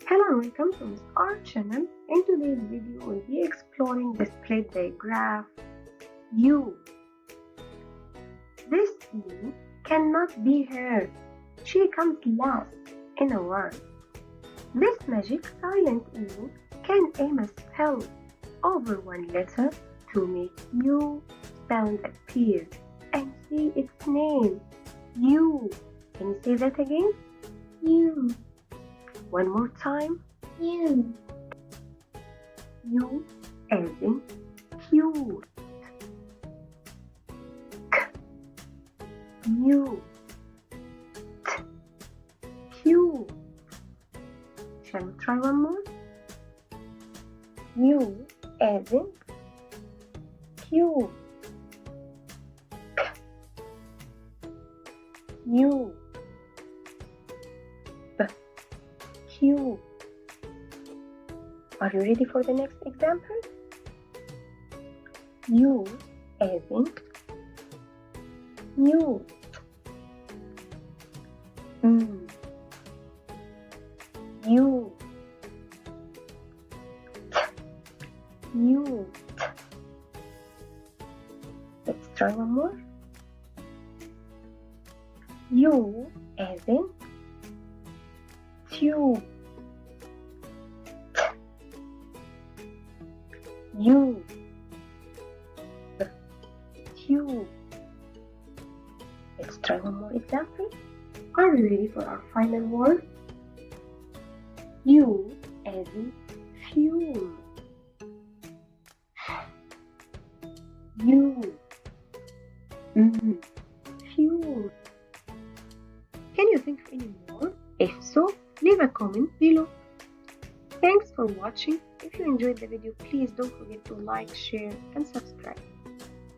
Hello and welcome to Miss Art channel. In today's video, we'll be exploring the split diagram U. This E cannot be heard. She comes last in a word. This magic silent E can aim a spell over one letter to make U sound appear and say its name. U. Can you say that again? U. One more time. U. U as in cute. K. U. T. Cute. Shall we try one more? U as in cute. K. U. B. Cute. Are you ready for the next example? U as in U. U. T. U. T. Let's try one more. U as in tube. U. Tube. Let's try one more example. Are you ready for our final word? U as in fume. U. Fume. Can you think of any more? If so, leave a comment below. Thanks for watching. If you enjoyed the video, please don't forget to like, share, and subscribe.